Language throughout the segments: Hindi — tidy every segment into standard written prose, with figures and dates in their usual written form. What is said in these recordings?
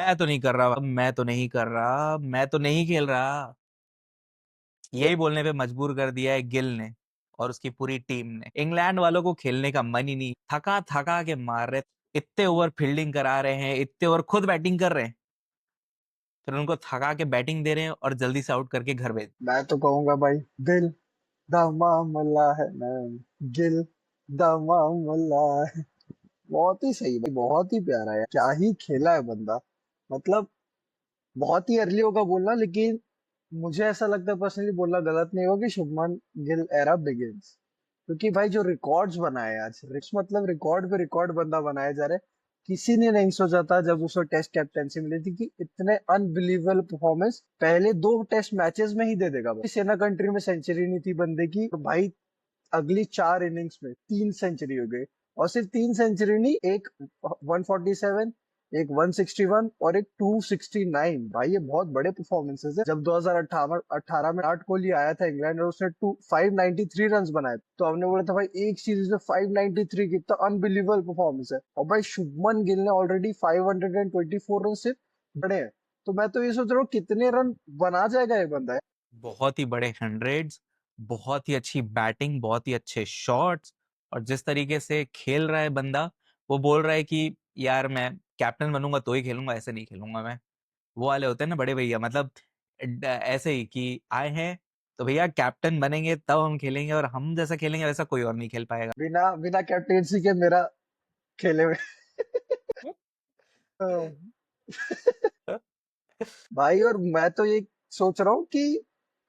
मैं तो नहीं कर रहा, मैं तो नहीं कर रहा, मैं तो नहीं खेल रहा। यही बोलने पे मजबूर कर दिया है गिल ने और उसकी पूरी टीम ने। इंग्लैंड वालों को खेलने का मन ही नहीं, थका थका के मार रहे। इतने ओवर फील्डिंग करा रहे हैं, इतने ओवर खुद बैटिंग कर रहे हैं, फिर उनको थका के बैटिंग दे रहे हैं और जल्दी से आउट करके घर भेज। मैं तो कहूंगा भाई, दिल दा मामला है ना, गिल दा मामला है। बहुत ही सही भाई, बहुत ही प्यारा है, क्या ही खेला है बंदा। मतलब बहुत ही अर्ली होगा बोलना, लेकिन मुझे ऐसा लगता है पर्सनली, बोलना गलत नहीं होगा कि शुभमन गिल एरा बिगिंस। क्योंकि भाई जो रिकॉर्ड्स बनाए आज, मतलब रिकॉर्ड पे रिकॉर्ड बंदा बनाए जा रहे हैं। किसी ने नहीं सोचा था जब उसे टेस्ट कैप्टेंसी मिली थी कि इतने अनबिलीवेबल परफॉर्मेंस पहले दो टेस्ट मैचेस में ही दे देगा भाई। सेना कंट्री में सेंचुरी नहीं थी बंदे की, और भाई अगली 4 इनिंग्स में 3 सेंचुरी हो गई। और सिर्फ 3 सेंचुरी नहीं, एक 147, एक 161 और एक 269। भाई ये बहुत बड़े परफॉर्मेंसेस है। जब 2018 में विराट कोहली आया था इंग्लैंड और उसने 593 रन बनाए, तो हमने बोला था भाई एक सीरीज में 593 कितना अनबिलीवेबल परफॉर्मेंस है। और भाई शुभमन गिल ने ऑलरेडी 524 रन से बड़े हैं। तो मैं तो ये सोच रहा हूँ कितने रन बना जाएगा ये बंदा। बहुत ही बड़े हंड्रेड्स, बहुत ही अच्छी बैटिंग, बहुत ही अच्छे शॉट्स, और जिस तरीके से खेल रहा है बंदा, वो बोल रहा है कि यार मैं कैप्टन बनूंगा तो ही खेलूंगा, ऐसे नहीं खेलूंगा मैं। वो वाले होते हैं ना बड़े भैया, मतलब ऐसे ही कि आए हैं तो भैया कैप्टन बनेंगे तब हम खेलेंगे, और हम जैसा खेलेंगे वैसा कोई और नहीं खेल पाएगा। बिना बिना कैप्टेंसी के मेरा खेले हुए। भाई और मैं तो ये सोच रहा हूँ कि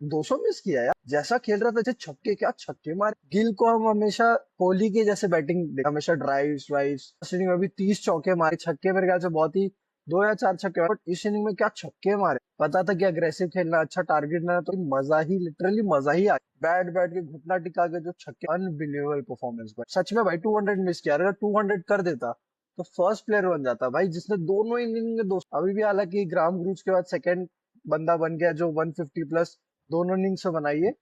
200 मिस किया यार, जैसा खेल रहा था, जैसे छक्के, क्या छक्के मारे। गिल को हम हमेशा कोहली के जैसे बैटिंग, हमेशा ड्राइव्स ड्राइव्स, इस इनिंग में भी 30 चौके मारे, छक्के मेरे ख्याल से बहुत ही 2 या 4 छक्के मारे, बट इस इनिंग में क्या छक्के मारे। पता था कि अग्रेसिव खेलना, अच्छा टारगेट ना, तो मजा ही, लिटरली मजा ही आ। बैट बैट के घुटना टिका के जो छक्के, अनबिलीवेबल परफॉर्मेंस भाई, सच में भाई। 200 मिस किया, अगर 200 कर देता तो फर्स्ट प्लेयर बन जाता भाई जिसने दोनों इनिंग में दो। अभी भी हालांकि ग्राम ग्रूज के बाद सेकंड बंदा बन गया जो 150 प्लस दोनों इनिंग से बनाई है,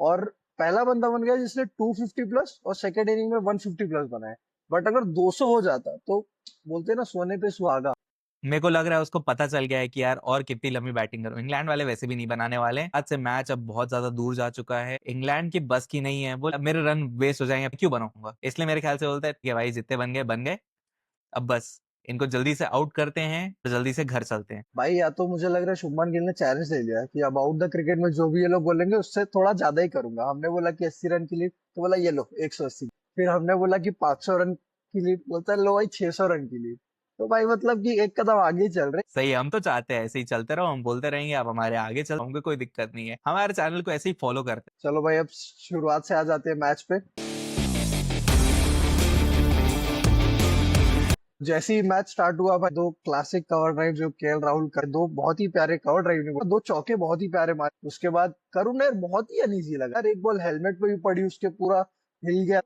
और पहला बंदा बन गया जिसने 250 प्लस और सेकंड इनिंग में 150 प्लस बनाए। बट अगर 200 हो जाता तो बोलते ना, सोने पे सुहागा। मेरे को लग रहा है उसको पता चल गया है कि यार और कितनी लंबी बैटिंग करूं। इंग्लैंड वाले वैसे भी नहीं बनाने वाले, आज से मैच अब बहुत ज्यादा दूर जा चुका है, इंग्लैंड की बस की नहीं है, वो मेरे रन वेस्ट हो जाएंगे, क्यों बनाऊंगा। इसलिए मेरे ख्याल से बोलता है कि भाई जितने बन गए बन गए, अब बस इनको जल्दी से आउट करते हैं तो जल्दी से घर चलते हैं। भाई या तो मुझे लग रहा है शुभमन गिल ने चैलेंज ले लिया है कि अबाउट द क्रिकेट में जो भी ये लोग बोलेंगे उससे थोड़ा ज्यादा ही करूंगा। हमने बोला कि 80 रन की लीड, तो बोला ये लो 180। फिर हमने बोला कि 500 रन की लीड, बोलता है लो भाई 600 रन की लीड। तो भाई मतलब कि एक कदम आगे ही चल रहे। सही, हम तो चाहते हैं ऐसे ही चलते रहो, हम बोलते रहेंगे आप हमारे आगे चलो, हमको कोई दिक्कत नहीं है, हमारे चैनल को ऐसे ही फॉलो करते चलो भाई अब शुरुआत से आ जाते हैं मैच पे। जैसे ही मैच स्टार्ट हुआ भाई, दो क्लासिक कवर ड्राइव जो केएल राहुल कर, दो बहुत ही प्यारे कवर ड्राइव ने, दो चौके बहुत ही प्यारे मारे। उसके बाद करुण ने बहुत ही अनईजी लगा यार, एक बॉल हेलमेट पे भी पड़ी उसके, पूरा हिल गया।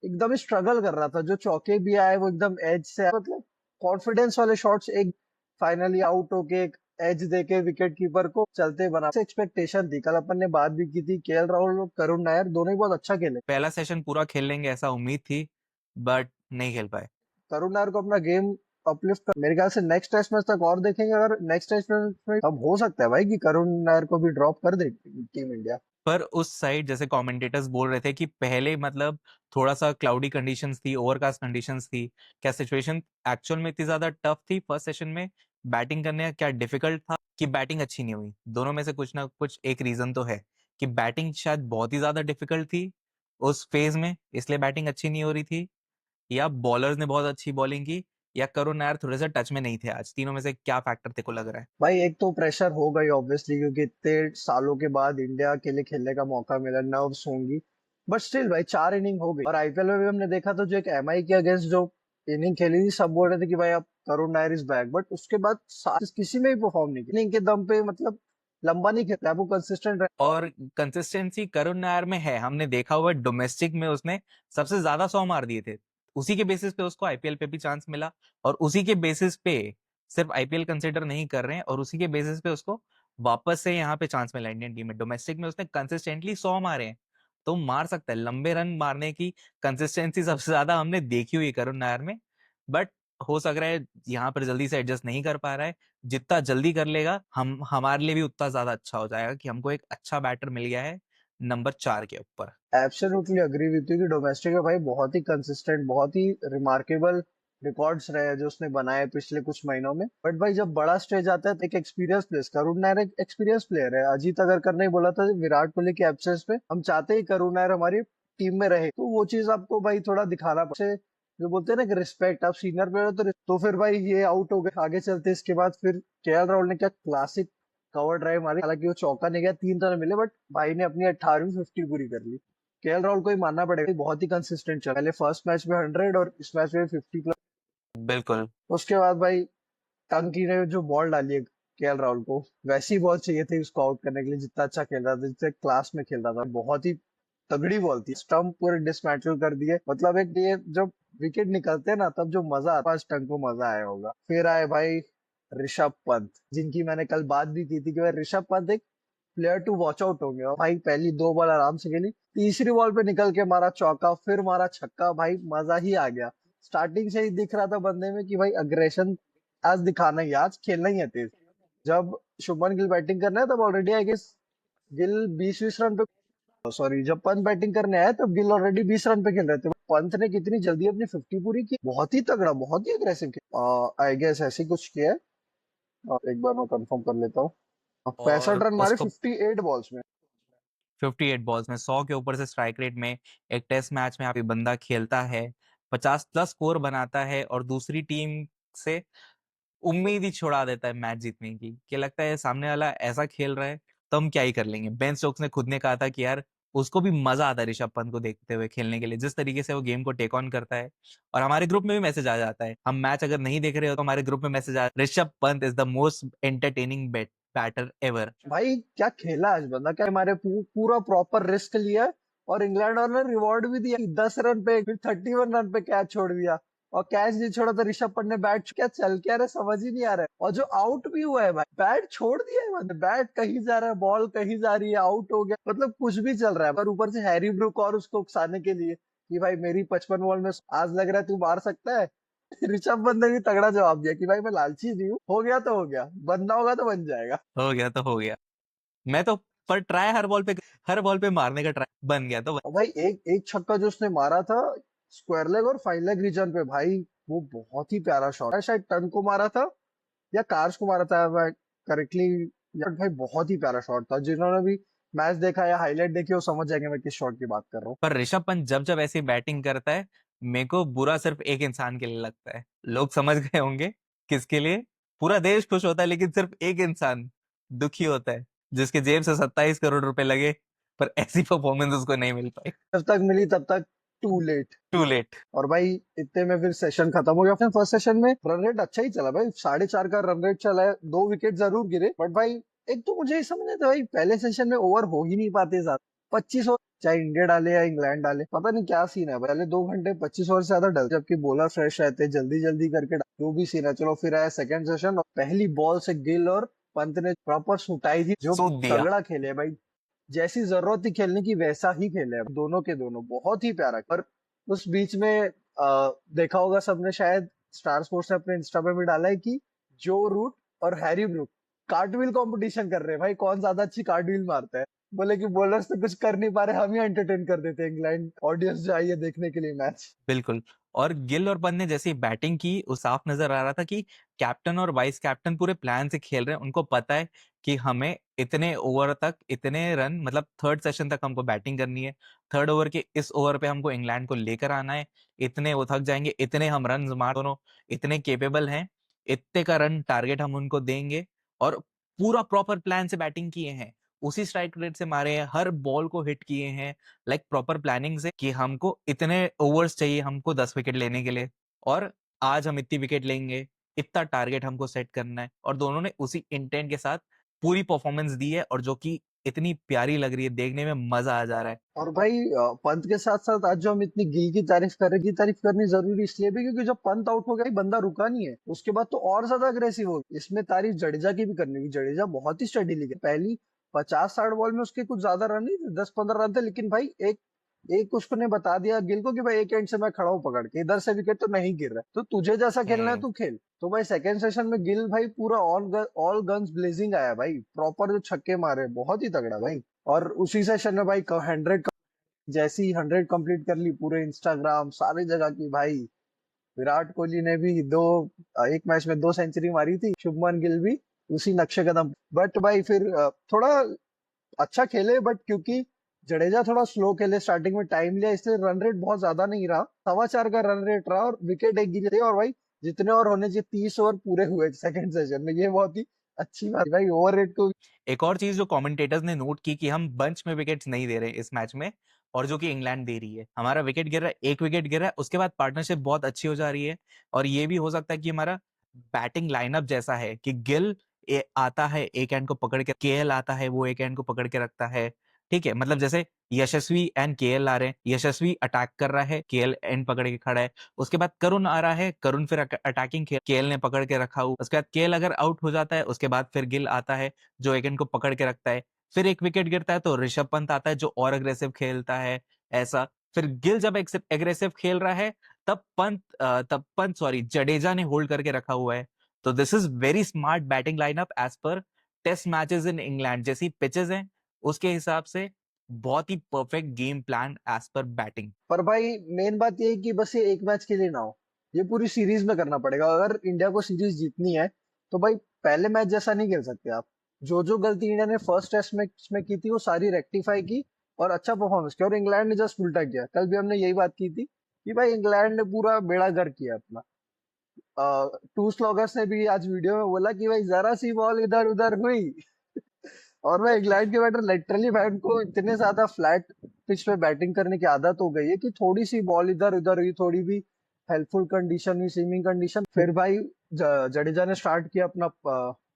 एकदम ही स्ट्रगल कर रहा था, जो चौके भी आए वो एकदम एज से आए। मतलब कॉन्फिडेंस वाले शॉट्स, एक फाइनली आउट होके एक एज देके विकेट कीपर को चलते बना, एक्सपेक्टेशन थी। कल अपन ने बात भी की थी, केएल राहुल और करुण नायर दोनों ही बहुत अच्छा खेले। पहला सेशन पूरा खेल लेंगे ऐसा उम्मीद थी, बट नहीं खेल पाए। करुण नायर को अपना गेम अपलिफ्ट कर, मेरे ख्याल से नेक्स्ट टेस्ट मैच तक और देखेंगे। अगर नेक्स्ट टेस्ट मैच में अब हो सकता है भाई कि करुण नायर को भी ड्रॉप कर दे टीम इंडिया। पर उस साइड जैसे कमेंटेटर्स बोल रहे थे कि पहले मतलब थोड़ा सा क्लाउडी कंडीशंस थी, ओवरकास्ट कंडीशंस थी, क्या सिचुएशन एक्चुअल में इतनी ज्यादा टफ थी फर्स्ट सेशन में, बैटिंग करने का क्या डिफिकल्ट था, कि बैटिंग अच्छी नहीं हुई। दोनों में से कुछ ना कुछ एक रीजन तो है कि बैटिंग शायद बहुत ही ज्यादा डिफिकल्ट थी उस फेज में, इसलिए बैटिंग अच्छी नहीं हो रही थी, या बॉलर्स ने बहुत अच्छी बॉलिंग की, या करुण नायर थोड़े से टच में नहीं थे आज। तीनों में से क्या फैक्टर तेको लग रहा है? भाई एक तो प्रेशर हो गई ऑब्वियसली, क्योंकि इतने सालों के बाद इंडिया के लिए खेलने का मौका मिला, नर्व्स होंगी। बट स्टिल भाई 4 इनिंग हो गई, और आईपीएल में भी हमने देखा था जो एक एमआई के अगेंस्ट जो इनिंग खेली थी, सब बोल रहे थे कि भाई अब Karun Nair is back. But उसके बाद किसी में भी परफॉर्म नहीं किया इनिंग के दम पे। मतलब लंबा नहीं खेलता है वो, कंसिस्टेंट रहे। और कंसिस्टेंसी करुण नायर में है, हमने देखा हुआ है डोमेस्टिक में उसने सबसे ज्यादा 100 मार दिए थे, उसी के बेसिस पे उसको आईपीएल पे भी चांस मिला, और उसी के बेसिस पे सिर्फ आईपीएल कंसिडर नहीं कर रहे हैं, और उसी के बेसिस पे उसको वापस से यहाँ पे चांस मिला इंडियन टीम में। डोमेस्टिक में उसने कंसिस्टेंटली 100 मारे हैं, तो मार सकता है लंबे रन मारने की कंसिस्टेंसी सबसे ज्यादा हमने देखी हुई है करुण नायर में। बट हो सक रहा है यहाँ पर जल्दी से एडजस्ट नहीं कर पा रहा है, जितना जल्दी कर लेगा हम हमारे लिए भी उतना ज्यादा अच्छा हो जाएगा कि हमको एक अच्छा बैटर मिल गया है नंबर 4 के ऊपर। एब्सोल्युटली अग्री विथ यू कि डोमेस्टिक में भाई बहुत ही कंसिस्टेंट, बहुत ही रिमार्केबल रिकॉर्ड्स रहे हैं जो उसने बनाए पिछले कुछ महीनों में। बट भाई जब बड़ा स्टेज आता है तो एक एक्सपीरियंस प्लेयर, करुण नायर एक एक्सपीरियंस प्लेयर है। अजीत अगरकर ने बोला था विराट कोहली के एब्सेंस में हम चाहते ही करुण नायर हमारी टीम में रहे, तो वो चीज आपको भाई थोड़ा दिखाना पड़े। जो बोलते हैं ना कि रिस्पेक्ट, आप सीनियर प्लेयर हो तो फिर भाई ये आउट हो गए, आगे चलते इसके बाद फिर केएल राहुल ने क्या क्लासिक कवर ड्राइव मारी, हालांकि वो चौका नहीं गया, 3 रन मिले, बट भाई ने अपनी 18वीं 50 पूरी कर ली। केएल राहुल को ही मानना पड़ेगा, बहुत ही कंसिस्टेंट चला, पहले फर्स्ट मैच में 100 और इस मैच में 50 प्लस। बिल्कुल। उसके बाद भाई टंकी ने जो बॉल डाली है केएल राहुल को, वैसी बॉल चाहिए थी उसको आउट करने के लिए, जितना अच्छा खेल रहा था, जितने क्लास में खेल रहा था, बहुत ही तगड़ी बॉल थी, स्टंप पूरे डिसमेंटल कर दिए। मतलब एक ये जब विकेट निकलते हैं ना तब जो मजा आता है, टंक को मजा आया होगा। फिर आए भाई ऋषभ पंत, जिनकी मैंने कल बात भी की थी कि भाई ऋषभ पंत एक प्लेयर टू वॉच आउट होंगे। और भाई पहली 2 बॉल आराम से खेली, तीसरी बॉल पे निकल के मारा चौका, फिर मारा छक्का, भाई मजा ही आ गया। स्टार्टिंग से ही दिख रहा था बंदे में कि भाई अग्रेशन आज दिखाना ही है, आज खेलना ही है तेज। जब शुभमन गिल बैटिंग करना है तब already I guess Gill 20-20 run पे, सॉरी जब पंत बैटिंग करने आया तब गिल ऑलरेडी 20 रन पे खेल रहे थे। पंत ने कितनी जल्दी अपनी 50 पूरी की, बहुत ही तगड़ा, बहुत ही अग्रेसिव किया, आई गेस ऐसे ही कुछ किया है। एक बार मैं कंफर्म कर लेता हूँ। और 65 रन मारे उसको 58 बॉल्स में। 58 बॉल्स में 100 के ऊपर से स्ट्राइक रेट में एक टेस्ट मैच में आप बंदा खेलता है, 50 प्लस स्कोर बनाता है और दूसरी टीम से उम्मीद ही छुड़ा देता है मैच जीतने की, क्या लगता है सामने वाला ऐसा खेल रहा है तो हम क्या ही कर लेंगे। बेन स्टोक्स ने खुद ने कहा था कि यार उसको भी मजा आता है ऋषभ पंत को देखते हुए खेलने के लिए, जिस तरीके से वो गेम को टेक ऑन करता है। और हमारे ग्रुप में भी मैसेज आ जाता है, हम मैच अगर नहीं देख रहे हो तो हमारे ग्रुप में मैसेज आ, Rishabh Pant is the most entertaining batter ever. भाई क्या खेला आज बंदा, क्या हमारे पूरा प्रॉपर रिस्क लिया, और इंग्लैंड वालों ने रिवॉर्ड भी दिया, 10 रन पे फिर 31 रन पे कैच छोड़ दिया, और कैच नहीं छोड़ा तो ऋषभ पंत ने बैट, क्या चल क्या रहा है समझ ही नहीं आ रहा है। और जो आउट भी हुआ है भाई, बैट छोड़ दिया है, मतलब बैट कहीं जा रहा है, बॉल कहीं जा रही है, आउट हो गया, मतलब कुछ भी चल रहा है। पर ऊपर से हैरी ब्रूक और उसको उकसाने के लिए कि भाई मेरी 55 बॉल में आज लग रहा है तू मार सकता है। ऋषभ पंत ने भी तगड़ा जवाब दिया कि भाई मैं लालची नहीं हूँ, हो गया तो हो गया, बनना होगा तो बन जाएगा। हो गया तो हो गया। मैं तो पर ट्राई हर बॉल पे मारने का ट्राई, बन गया तो और भाई एक एक छक्का जो उसने मारा था स्क्वायर लेग और फाइन लेग रीजन पे, भाई वो बहुत ही प्यारा शॉट है, शायद टन को मारा था या कार्स को मारा था मैं करेक्टली, भाई बहुत ही प्यारा शॉट था। जिन्होंने भी मैच देखा या हाईलाइट देखी वो समझ जाएंगे मैं किस शॉट की बात कर रहा हूँ। पर ऋषभ पंत जब जब ऐसी बैटिंग करता है, मेरे को बुरा सिर्फ एक इंसान के लिए लगता है। लोग समझ गए होंगे किसके लिए। पूरा देश खुश होता है लेकिन सिर्फ एक इंसान दुखी होता है, जिसके जेब से 27 करोड़ रुपए लगे पर ऐसी परफॉर्मेंस उसको नहीं मिल पाई। जब तक मिली तब तक टू लेट। To late. और भाई इतने में फिर सेशन खत्म हो गया। अपने फर्स्ट सेशन में रन रेट अच्छा ही चला भाई, 4.5 का रन रेट चला है, 2 विकेट जरूर गिरे, बट भाई एक तो मुझे ही समझ नहीं आता भाई, पहले सेशन में ओवर हो ही नहीं पाते ज्यादा, 25 ओवर, चाहे इंडिया डाले या इंग्लैंड डाले, पता नहीं क्या सीन है, पहले 2 घंटे 25 ओवर से ज्यादा डल, जबकि बॉलर फ्रेश रहते, जल्दी जल्दी करके जो भी सीन है। चलो फिर आया सेकंड सेशन, और पहली बॉल से गिल और पंत ने प्रॉपर सुटाई थी, जो सूद दिया। तगड़ा खेले भाई, जैसी जरूरत थी खेलने की वैसा ही खेले दोनों के दोनों, बहुत ही प्यारा। पर उस बीच में देखा होगा सबने शायद, स्टार स्पोर्ट्स ने अपने इंस्टा पे भी डाला है कि जो रूट और हैरी ब्रूक कार्टव्हील कंपटीशन कर रहे हैं, भाई कौन ज्यादा अच्छी कार्टव्हील मारता है। बोले कि बॉलर्स तो कुछ कर नहीं पा रहे, हम ही एंटरटेन कर देते हैं इंग्लैंड ऑडियंस जो आई है देखने के लिए मैच। बिल्कुल। और गिल और पंत ने जैसी बैटिंग की वो साफ नजर आ रहा था कि कैप्टन और वाइस कैप्टन पूरे प्लान से खेल रहे हैं। उनको पता है कि हमें इतने ओवर तक इतने रन, मतलब थर्ड सेशन तक हमको बैटिंग करनी है, थर्ड ओवर के इस ओवर पे हमको इंग्लैंड को लेकर आना है, इतने वो थक जाएंगे, इतने हम रन मार, दोनों इतने केपेबल हैं, इतने का रन टारगेट हम उनको देंगे। और पूरा प्रॉपर प्लान से बैटिंग किए हैं, उसी स्ट्राइक रेट से मारे हैं, हर बॉल को हिट किए हैं, लाइक प्रॉपर प्लानिंग से कि हमको इतने ओवर्स चाहिए हमको 10 विकेट लेने के लिए, और आज हम इतनी विकेट लेंगे, इतना टारगेट हमको सेट करना है। और दोनों ने उसी इंटेंट के साथ पूरी परफॉर्मेंस दी है, और जो कि इतनी प्यारी लग रही है, देखने में मजा आ जा रहा है। और भाई पंत के साथ साथ आज जो हम इतनी गिल की तारीफ कर रहे हैं, की तारीफ करनी जरूरी इसलिए भी क्योंकि जब पंत आउट हो गया बंदा रुका नहीं है, उसके बाद तो और ज्यादा अग्रेसिव हो गया। इसमें तारीफ जडेजा की भी करनी होगी, जडेजा बहुत ही स्टडीली गया, पहली 50-60 बॉल में उसके कुछ ज्यादा रन नहीं थे, 10-15 रन थे, लेकिन भाई एक एक उसने बता दिया गिल को कि भाई एक एंड से मैं खड़ा हूँ पकड़ के, इधर से विकेट तो नहीं गिर रहा है, तो तुझे जैसा खेलना है हम्म। तू खेल। तो भाई सेकंड सेशन में गिल भाई पूरा ऑल गन्स ब्लेजिंग आया भाई, प्रॉपर जो छक्के मारे बहुत ही तगड़ा भाई। और उसी सेशन में भाई 100, जैसी ही 100 कंप्लीट कर ली, पूरे इंस्टाग्राम सारी जगह की भाई विराट कोहली ने भी एक मैच में 2 सेंचुरी मारी थी, शुभमन गिल भी उसी नक्शे कदम। बट भाई फिर थोड़ा अच्छा खेले, बट क्योंकि जडेजा थोड़ा स्लो खेले, स्टार्टिंग में टाइम लिया, इसलिए रन रेट बहुत ज्यादा नहीं रहा, 4.25 का रन रेट रहा, और विकेट एक गिरी और भाई जितने और होने चाहिए 30 ओवर पूरे हुए सेकंड सेशन में, ये बहुत ही अच्छी बात भाई। ओवर रेट को एक और चीज जो कमेंटेटर्स ने नोट की कि हम बंच में विकेट्स नहीं दे रहे इस मैच में, और जो कि इंग्लैंड दे रही है। हमारा विकेट गिर रहा है, एक विकेट गिर रहा है, उसके बाद पार्टनरशिप बहुत अच्छी हो जा रही है। और ये भी हो सकता है कि हमारा बैटिंग लाइनअप जैसा है कि गिल आता है एक एंड को पकड़ के, केएल आता है वो एक एंड को पकड़ के रखता है। ठीक है, मतलब जैसे यशस्वी एंड केएल आ रहे हैं, यशस्वी अटैक कर रहा है, केएल एंड पकड़ के खड़ा है। उसके बाद करुण आ रहा है, करुण फिर अटैकिंग केएल ने पकड़ के रखा हुआ। उसके बाद केएल अगर आउट हो जाता है, उसके बाद फिर गिल आता है जो एक एंड को पकड़ के रखता है। फिर एक विकेट गिरता है तो ऋषभ पंत आता है जो और अग्रेसिव खेलता है। ऐसा फिर गिल जब एग्रेसिव खेल रहा है, तब पंत सॉरी जडेजा ने होल्ड करके रखा हुआ है। तो this is very smart batting lineup as per test matches in England जैसी पिचेस हैं, उसके हिसाब से बहुत ही perfect game plan as per batting. पर भाई मेन बात ये है कि बस ये एक मैच के लिए ना हो, ये पूरी सीरीज में करना पड़ेगा। अगर इंडिया को सीरीज जीतनी है तो भाई पहले मैच जैसा नहीं खेल सकते आप। जो जो गलती इंडिया ने फर्स्ट टेस्ट में की थी वो सारी रेक्टिफाई की और अच्छा परफॉर्मेंस किया, और इंग्लैंड ने जस्ट उल्टा किया। कल भी हमने यही बात की थी कि भाई इंग्लैंड ने पूरा बेड़ा गर्क किया अपना। टू स्लॉगर्स ने भी आज वीडियो में बोला कि भाई जरा सी बॉल इधर उधर हुई और मैं इंग्लैंड के बैटर लिटरली भाई उनको इतने ज्यादा फ्लैट पिच पे बैटिंग करने की आदत हो गई है कि थोड़ी सी बॉल इधर उधर हुई, थोड़ी भी हेल्पफुल कंडीशन हुई, स्विमिंग कंडीशन, फिर भाई जडेजा ने स्टार्ट किया अपना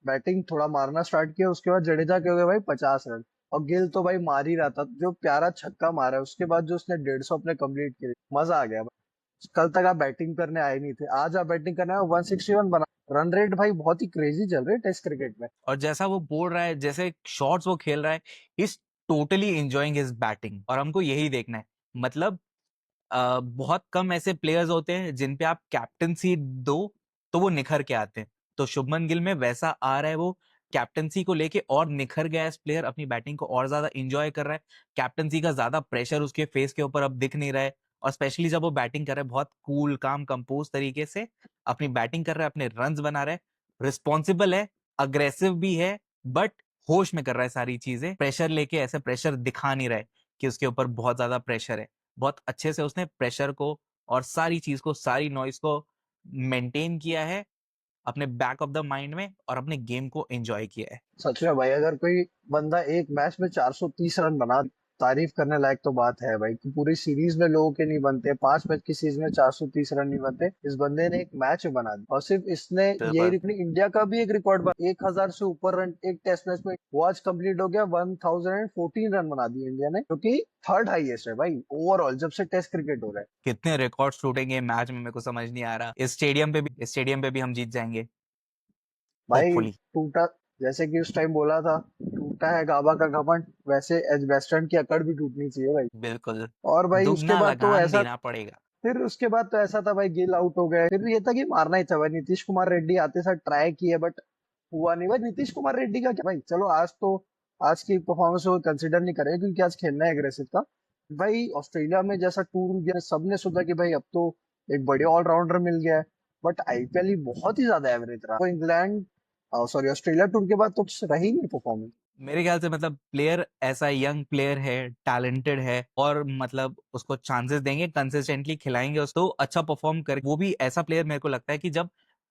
बैटिंग, थोड़ा मारना स्टार्ट किया। उसके बाद जडेजा के हो गए भाई 50 रन, और गिल तो भाई मार ही रहा था, जो प्यारा छक्का मारा है उसके बाद जो उसने 150 अपने कंप्लीट किए, मजा आ गया भाई। कल तक आप बैटिंग करने आए नहीं थे, आज आप बैटिंग करने आए, 161 बना। रन रेट भाई बहुत ही क्रेजी चल रहे टेस्ट क्रिकेट में। और जैसा वो बोल रहा है, जैसे शॉट्स वो खेल रहा है, is totally enjoying his batting, और हमको यही देखना है। मतलब बहुत कम ऐसे प्लेयर्स होते हैं जिन पे आप कैप्टनसी दो तो वो निखर के आते हैं। तो शुभमन गिल में वैसा आ रहा है, वो कैप्टनसी को लेके और निखर गया है। प्लेयर अपनी बैटिंग को और ज्यादा एंजॉय कर रहा है, कैप्टनसी का ज्यादा प्रेशर उसके फेस के ऊपर अब दिख नहीं रहा है। और स्पेशली जब वो बैटिंग कर रहा है, बहुत कूल काम कंपोज तरीके से अपनी बैटिंग कर रहा है, अपने रन्स बना रहा है, रिस्पॉन्सिबल है, अग्रेसिव भी है, बट होश में कर रहा है सारी चीजें। प्रेशर लेके ऐसे प्रेशर दिखा नहीं रहा है कि उसके ऊपर बहुत ज्यादा प्रेशर है। बहुत अच्छे से उसने प्रेशर को और सारी चीज को, सारी नॉइस को मेंटेन किया है अपने बैक ऑफ द माइंड में, और अपने गेम को एंजॉय किया है। सच में भाई, अगर कोई बंदा एक मैच में 430 रन बना, तारीफ करने लायक तो बात है भाई, कि पूरी सीरीज में लोगों के नहीं बनते, 5 मैच की सीरीज में 430 रन नहीं बनते, इस बंदे ने एक मैच में बना दिया। और सिर्फ इसने बिल्कुल। इंडिया का भी एक रिकॉर्ड बना, 1000 से ऊपर रन एक टेस्ट मैच में, वो आज कंप्लीट हो गया। 1014 रन बना दिए इंडिया ने, जो कि थर्ड हाईएस्ट है भाई ओवरऑल जब से टेस्ट क्रिकेट हो रहा है। कितने रिकॉर्ड्स टूटेंगे मैच में, मेरे को समझ नहीं आ रहा। इस स्टेडियम पे भी हम जीत जाएंगे, भाई होपफुली। टूटा, जैसे कि उस टाइम बोला था, टूटा है गाबा का घमंड, वैसे एज वेस्टर्न की अकड़ भी टूटनी चाहिए भाई। बिल्कुल। और भाई उसके दुगना बाद तो लगान ऐसा, देना पड़ेगा। फिर उसके बाद तो ऐसा था भाई, गिल आउट हो गए, फिर ये था कि मारना ही था भाई। नीतीश कुमार रेड्डी आते साथ ट्राई किए, बट हुआ नहीं भाई। नीतीश कुमार रेड्डी का क्या भाई, चलो आज तो आज की परफॉर्मेंस को कंसिडर नहीं करेंगे क्योंकि आज खेलना है एग्रेसिव था। भाई ऑस्ट्रेलिया में जैसा टूर गया, सबने सोचा कि भाई अब तो एक बढ़िया ऑलराउंडर मिल गया है, बट आईपीएल ही बहुत ही ज्यादा एवरेज रहा। तो इंग्लैंड, सॉरी, ऑस्ट्रेलिया टूर के बाद तो रही नहीं परफॉर्मेंस। मेरे ख्याल से मतलब प्लेयर ऐसा यंग प्लेयर है, टैलेंटेड है, और मतलब उसको चांसेस देंगे, कंसिस्टेंटली खिलाएंगे उसको, अच्छा परफॉर्म करे। वो भी ऐसा प्लेयर मेरे को लगता है कि जब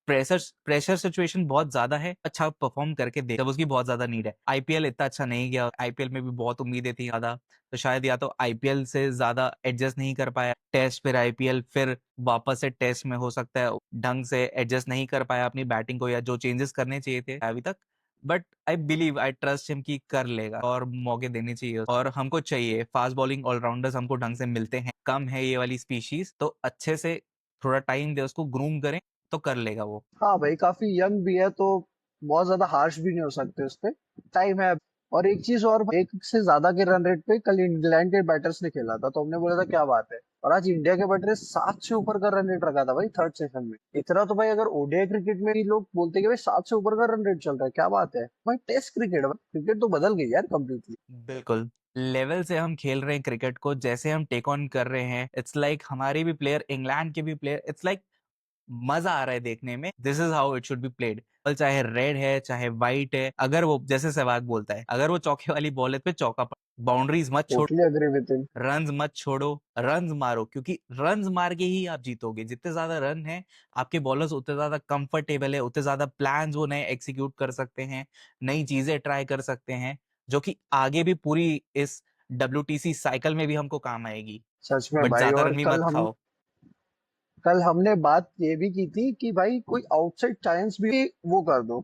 प्रेशर प्रेशर सिचुएशन बहुत ज्यादा है, अच्छा परफॉर्म करके दे, जब उसकी बहुत ज्यादा नीड है। आईपीएल इतना अच्छा नहीं गया, आईपीएल में भी बहुत उम्मीदें थी ज्यादा, तो शायद या तो आईपीएल से ज्यादा एडजस्ट नहीं कर पाया, टेस्ट फिर आईपीएल, फिर वापस से टेस्ट में हो सकता है ढंग से एडजस्ट नहीं कर पाया अपनी बैटिंग को, या जो चेंजेस करने चाहिए थे अभी तक। But I believe, I trust him कि कर लेगा, और मौके देने चाहिए। और हमको चाहिए फास्ट बॉलिंग ऑलराउंडर्स, हमको ढंग से मिलते हैं कम है ये वाली स्पीशीज, तो अच्छे से थोड़ा टाइम दे उसको, ग्रूम करें तो कर लेगा वो। हाँ भाई, काफी यंग भी है तो बहुत ज्यादा हार्श भी नहीं हो सकते उस पे, टाइम है। और एक चीज और, एक से ज्यादा के रन रेट पे कल इंग्लैंड के बैटर्स ने खेला था, तो हमने बोला था क्या बात है, और आज इंडिया के बैटर 7 से ऊपर का रन रेट रखा था भाई थर्ड सेशन में। इतना तो भाई, अगर ओडीआई क्रिकेट में भी लोग बोलते हैं कि भाई 7 से ऊपर का रन रेट चल रहा है, क्या बात है भाई। टेस्ट क्रिकेट, क्रिकेट तो बदल गई यार कम्प्लीटली। बिल्कुल लेवल से हम खेल रहे हैं क्रिकेट को, जैसे हम टेक ऑन कर रहे हैं, इट्स लाइक हमारे भी प्लेयर, इंग्लैंड के भी प्लेयर, इट्स लाइक मजा आ रहा है देखने में। This is how it should be played. चाहे रेड है चाहे व्हाइट है, अगर वो जैसे सहवाग बोलता है, अगर वो चौके वाली बॉल है पे चौका, बाउंड्रीज मत छोड़ो, totally agree with him. Runs मत छोड़ो, रन्स मारो, क्योंकि रन्स मार के ही आप जीतोगे। जितने ज्यादा रन है आपके बॉलर्स उतने ज्यादा कंफर्टेबल है, उतने ज्यादा प्लान्स वो नए एग्जीक्यूट कर सकते हैं, नई चीजें ट्राई कर सकते हैं, जो कि आगे भी पूरी इस WTC साइकिल में भी हमको काम आएगी। सच में बट भाई। ज्यादा और रन भी मत खाओ। कल हमने बात ये भी की थी कि भाई कोई आउटसाइड चांस भी वो कर दो,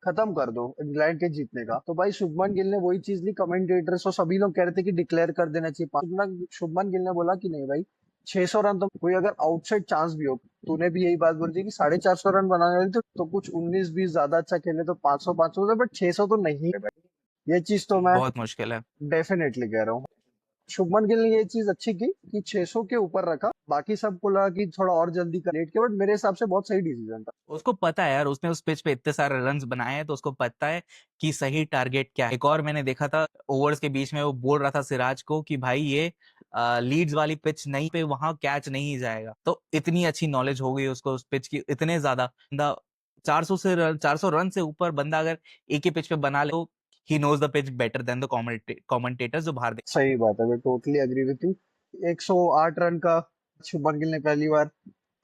खत्म कर दो इंग्लैंड के जीतने का। तो भाई शुभमन गिल ने वही चीज ली, कमेंटेटर्स और सभी लोग कह रहे थे कि डिक्लेयर कर देना चाहिए। शुभमन गिल ने बोला कि नहीं भाई, 600 रन तो कोई अगर आउटसाइड चांस भी हो, तूने भी यही बात बोली थी कि 450 रन बनाने वाले तो कुछ 19-20 ज्यादा अच्छा खेले तो 500 500, बट 600 तो नहीं है भाई। ये चीज तो मैं बहुत मुश्किल है। डेफिनेटली कह रहा हूँ। शुभमन गिल ने ये चीज अच्छी की कि 600 के ऊपर रखा। बाकी सबको लगा कि थोड़ा और जल्दी कर लेट के, बट मेरे हिसाब से बहुत सही डिसीजन था। उसको पता है यार, उसने उस पिच पे इतने सारे रन्स बनाए हैं, तो उसको पता है कि सही टारगेट क्या है। एक और मैंने देखा था ओवर्स के बीच में, वो बोल रहा था सिराज को कि भाई ये लीड्स वाली पिच नहीं पे वहां कैच नहीं जाएगा। तो इतनी अच्छी नॉलेज हो गई उसको उस पिच की, इतने ज्यादा बंदा 400 रन से ऊपर बंदा अगर एक ही पिच पे बना ले, तो he knows the pitch better than the commentators जो बाहर। सही बात है, मैं totally agree with you. 108 run का शुभमन गिल ने पहली बार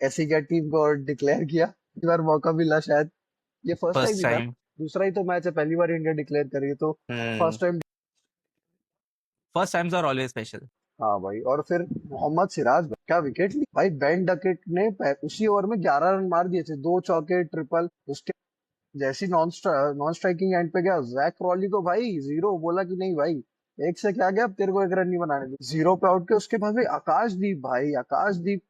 ऐसी क्या टीम को डिक्लेयर किया, पहली बार मौका मिला शायद। ये फर्स्ट टाइम फर्स्ट ही था, टाइम। दूसरा ही तो मैच है, पहली बार इंडिया डिक्लेयर करी है तो first time. First times are always special. हाँ भाई। और फिर मोहम्मद सिराज क्या विकेट ली भाई। बेन डकेट ने उसी ओवर में 11 रन मार दिए थे, 2 चौके ट्रिपल। उसके जैसी नॉन स्ट्राइकिंग एंड पे गया जैक क्रॉली तो भाई जीरो, बोला कि नहीं भाई, एक से क्या गया, अब तेरे को एक रन नहीं बनाने दी, जीरो पे आउट के। उसके बाद भाई आकाशदीप, भाई आकाशदीप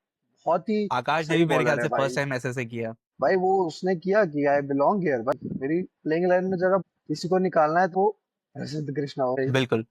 बहुत ही आकाश ने सही भी मेरे ख्याल बॉलर है से फर्स्ट भाई। टाइम ऐसे से किया। भाई वो उसने किया कि आई बिलोंग हियर भाई, मेरी प्लेइंग लाइन में जगह किसी को निकालना है तो प्रसिद्ध कृष्णा हो रही। बिल्कुल।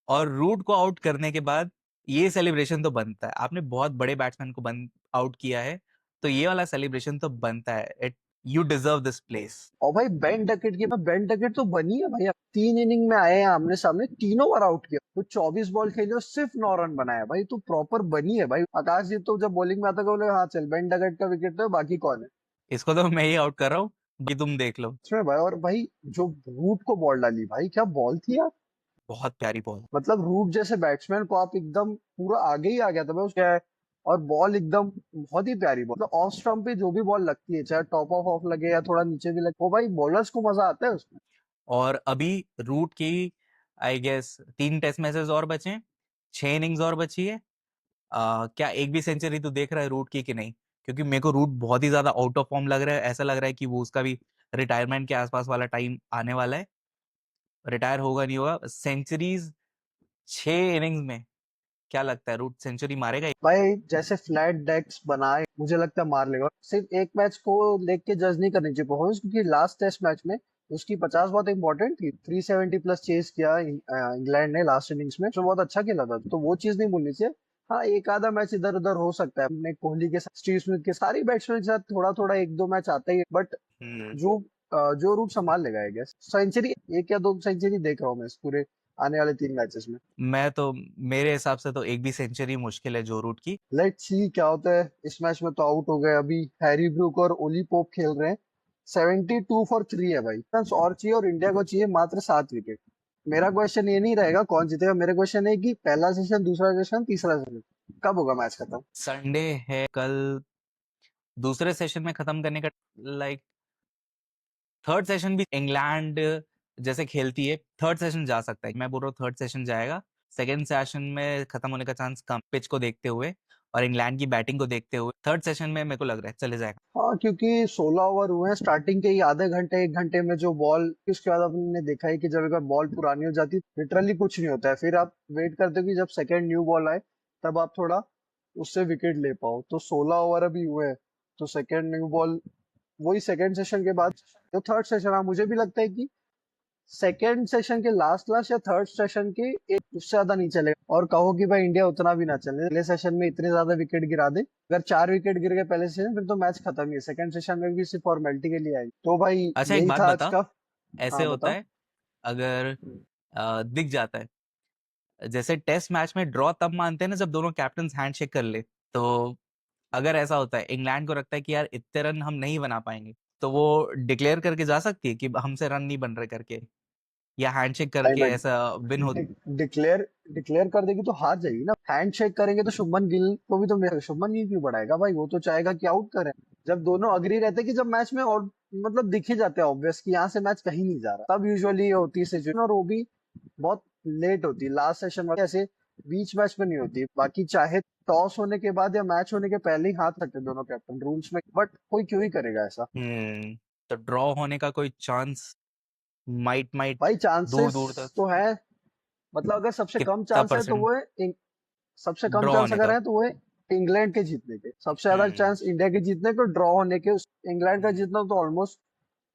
और रूट को आउट करने के बाद ये सेलिब्रेशन तो बनता है, आपने बहुत बड़े बैट्समैन को बन आउट किया है, तो ये वाला सेलिब्रेशन तो बनता है। It you deserve this place. और भाई बेन डकेट तो बनी है भाई। अब 3 इनिंग में आए हैं आमने सामने, तीनों बार आउट किया, वो 24 बॉल खेले और सिर्फ 9 रन बनाया भाई, तो प्रॉपर बनी है भाई। आकाशदीप तो जब बॉलिंग में आता है बोले हाँ चल बेन डकेट का विकेट है, बाकी कौन है। इसको तो मैं ही आउट कर रहा हूँ, कि तुम देख लो। इसमें भाई, और भाई जो रूट को बॉल डाली भाई, क्या बॉल थी यार। बहुत प्यारी बॉल। मतलब रूट जैसे बैट्समैन को आप एकदम पूरा आगे ही आ गया था मैं उसके, और बॉल एकदम बहुत ही प्यारी बॉल। मतलब ऑफ स्टंप पे जो भी बॉल लगती है, चाहे टॉप ऑफ ऑफ लगे या थोड़ा नीचे भी लगे, वो भाई बॉलर्स को मजा आता है उसमें। और अभी रूट की आई गेस 3 टेस्ट मैचेस और बचे हैं, 6 इनिंग्स और बची है। क्या एक भी सेंचुरी तो देख रहा है रूट की कि नहीं? क्योंकि मेरे को रूट बहुत ही ज्यादा आउट ऑफ फॉर्म लग रहा है, ऐसा लग रहा है कि वो उसका भी रिटायरमेंट के आसपास वाला टाइम आने वाला है। रिटायर होगा नहीं होगा, सेंचुरीज 6 इनिंग्स में, क्या लगता है रूट सेंचुरी मारेगा? भाई जैसे फ्लैट डेक्स बनाए, मुझे लगता है मार लेगा। सिर्फ एक मैच को देख के जज नहीं करनी चाहिए परफॉर्मेंस, क्योंकि लास्ट टेस्ट मैच में उसकी 50 बहुत इंपॉर्टेंट थी। 370 प्लस चेस किया इंग्लैंड ने लास्ट इनिंग्स में, जो बहुत अच्छा खेला था, तो वो चीज नहीं भूलनी चाहिए। हाँ, एक आधा मैच इधर उधर हो सकता है, अपने कोहली के साथ, स्टीव स्मिथ के, सारी बैट्समैन के साथ थोड़ा थोड़ा एक दो मैच आता ही है, बट हम्म। जो जो रूट संभाल लेगा आई गेस। सेंचुरी, एक या दो सेंचुरी देख रहा हूँ मैं इस पूरे आने वाले 3 मैचेस में। मैं तो, मेरे हिसाब से तो एक भी सेंचुरी मुश्किल है जो रूट की। लेट्स सी क्या होता है। इस मैच में तो आउट हो गए अभी, हैरी ब्रूक और ओली पोप खेल रहे हैं। 72 फॉर 3 है भाई, रन्स और चाहिए, और इंडिया को चाहिए मात्र 7 विकेट। मेरा क्वेश्चन ये नहीं रहेगा कौन जीतेगा, मेरा क्वेश्चन है कि पहला सेशन, दूसरा सेशन, तीसरा सेशन कब होगा मैच खत्म। संडे है कल, दूसरे सेशन में खत्म करने का, लाइक थर्ड सेशन भी इंग्लैंड जैसे खेलती है, थर्ड सेशन जा सकता है, मैं बोल रहा हूँ थर्ड सेशन जाएगा। सेकेंड सेशन में खत्म होने का चांस कम, पिच को देखते हुए और इंग्लैंड की बैटिंग को देखते हुए थर्ड सेशन में मेरे को लग रहा है चले जाएगा। हाँ, क्योंकि 16 ओवर हुए हैं, स्टार्टिंग के ही आधे घंटे 1 घंटे में जो बॉल, उसके बाद आपने देखा है कि जब एक बार बॉल पुरानी हो जाती है लिटरली कुछ नहीं होता है, फिर आप वेट करते हो कि जब सेकंड न्यू बॉल आए तब आप थोड़ा उससे विकेट ले पाओ। तो 16 ओवर अभी हुए हैं, तो सेकंड न्यू बॉल वही सेकंड सेशन के बाद, तो थर्ड सेशन। हाँ, मुझे भी लगता है कि सेकेंड सेशन के लास्ट या थर्ड सेशन के एक उससे ज्यादा नहीं चलेगा, और कहो कि भाई इंडिया उतना भी ना चले, पहले सेशन में इतने ज्यादा विकेट गिरा दे, अगर 4 विकेट गिर गए पहले सेशन फिर तो मैच खत्म ही है, सेकंड सेशन में भी सिर्फ फॉर्मेलिटी के लिए आएंगे। तो भाई अच्छा एक यही बात था आज बता, का। ऐसे हाँ होता बताओ। है अगर दिख जाता है, जैसे टेस्ट मैच में ड्रॉ तब मानते हैं ना जब दोनों कैप्टन हैंडशेक कर ले, तो अगर ऐसा होता है, इंग्लैंड को लगता है कि यार इतने रन हम नहीं बना पाएंगे, तो वो डिक्लेयर करके जा सकती है कि हमसे रन नहीं बन रहे करके, या हैंडशेक नहीं करके नहीं, ऐसा विन हो। डिक्लेयर डिक्लेयर कर देगी तो हार जाएगी ना। हैंड शेक करेंगे तो शुभमन गिल को भी तो शुभमन गिल क्यों बढ़ाएगा भाई, वो तो चाहेगा कि आउट करें। जब दोनों अग्री रहते हैं कि जब मैच में और मतलब दिख ही जाते हैं ऑब्वियस कि यहाँ से मैच कहीं नहीं जा रहा, तब यूजुअली होती है सिचुएशन, और वो भी बहुत लेट होती है, लास्ट सेशन में ऐसे बीच मैच में नहीं होती। बाकी चाहे टॉस होने के बाद या मैच होने के पहले ही हाथ रखते हैं दोनों कैप्टन रूल्स में, बट कोई क्यों ही करेगा ऐसा। तो ड्रॉ होने का कोई चांस, माइट माइट भाई दूर चांसेस दूर तक, तो है, मतलब अगर सबसे कम कितना चांस है तो परसेंट वो है, सबसे कम ड्रॉ चांस होने अगर का? है तो वो है इंग्लैंड के जीतने के, सबसे ज्यादा हम्म चांस इंडिया के जीतने को, ड्रॉ होने के इंग्लैंड का जीतना तो ऑलमोस्ट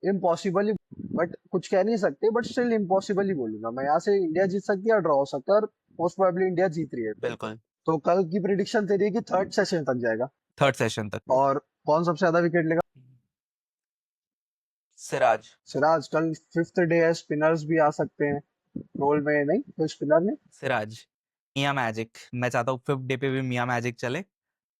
इम्पॉसिबल ही, बट कुछ कह नहीं सकते, बट स्टिल इम्पॉसिबल ही बोलूंगा मैं, यहाँ से इंडिया जीत सकती है या ड्रॉ हो सकता है, और मोस्ट प्रोबेबली इंडिया जीत रही है। बिल्कुल। तो कल की प्रिडिक्शन तेरी है कि थर्ड सेशन तक जाएगा, थर्ड सेशन तक। और कौन सबसे ज्यादा विकेट लेगा? सिराज। सिराज, कल फिफ्थ डे है, स्पिनर्स भी आ सकते हैं रोल में, नहीं कोई स्पिनर नहीं? सिराज, मियां मैजिक, मैं चाहता हूँ फिफ्थ डे पे भी मियां मैजिक चले,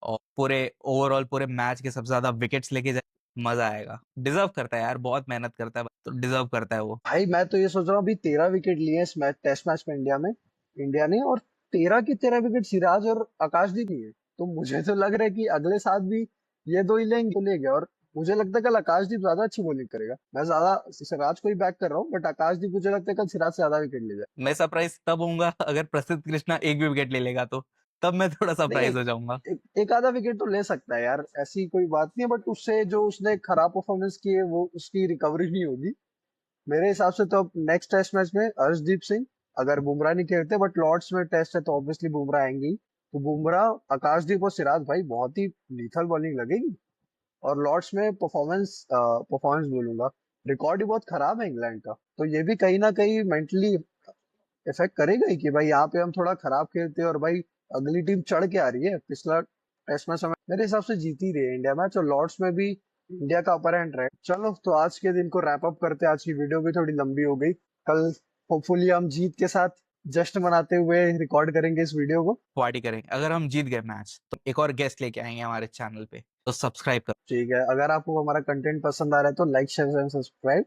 और पूरे ओवरऑल पूरे मैच के सबसे ज्यादा विकेट्स लेके जाए, मजा आएगा। डिजर्व करता है यार, बहुत मेहनत करता है, तो डिजर्व करता है वो। भाई मैं तो ये सोच रहा हूँ, अभी 13 विकेट लिए हैं इस मैच, टेस्ट मैच में इंडिया ने, और 13 के 13 विकेट सिराज और आकाशदीप ही है, तो मुझे तो लग रहा है कि अगले साथ भी ये दो ही लेंगे तो लेंगे, और मुझे लगता है कल आकाशदीप ज्यादा अच्छी बॉलिंग करेगा। मैं ज्यादा सिराज को ही बैक कर रहा हूँ, बट आकाशदीप मुझे लगता है कल सिराज से ज्यादा विकेट ले जाए। मैं सरप्राइज तब होऊंगा अगर प्रसिद्ध कृष्णा एक भी विकेट ले लेगा, तो तब मैं थोड़ा नहीं, सरप्राइज हो जाऊंगा। एक आधा विकेट तो ले सकता है यार, ऐसी कोई बात नहीं है, बट उससे जो उसने खराब परफॉर्मेंस की है वो उसकी रिकवरी नहीं होगी मेरे हिसाब से। तो अब नेक्स्ट टेस्ट मैच में अर्शदीप सिंह, अगर बुमराह नहीं खेलते, बट लॉर्ड्स में टेस्ट है तो ऑब्वियसली बुमराह आएंगे ही, तो बुमराह, आकाशदीप और सिराज भाई बहुत ही लीथल बॉलिंग लगेगी। और लॉर्ड्स में परफॉर्मेंस परफॉर्मेंस बोलूंगा, रिकॉर्ड ही बहुत खराब है इंग्लैंड का, तो ये भी कहीं ना कहीं मेंटली इफेक्ट करेगा ही कि भाई यहाँ पे हम थोड़ा खराब खेलते हैं, और भाई अगली टीम चढ़ के आ रही है। पिछला टेस्ट मैच में मेरे हिसाब से जीत ही रही है इंडिया मैच, और लॉर्ड्स में भी इंडिया का अपर हैंड रहे। चलो तो आज के दिन को रैप अप करते हैं, आज की वीडियो भी थोड़ी लंबी हो गई। कल होपफुली हम जीत के साथ जश्न मनाते हुए रिकॉर्ड करेंगे इस वीडियो को। पार्टी करेंगे अगर हम जीत गए मैच, तो एक और गेस्ट लेके आएंगे हमारे चैनल पे, तो सब्सक्राइब कर। ठीक है, अगर आपको हमारा कंटेंट पसंद आ रहा है तो लाइक शेयर एंड सब्सक्राइब।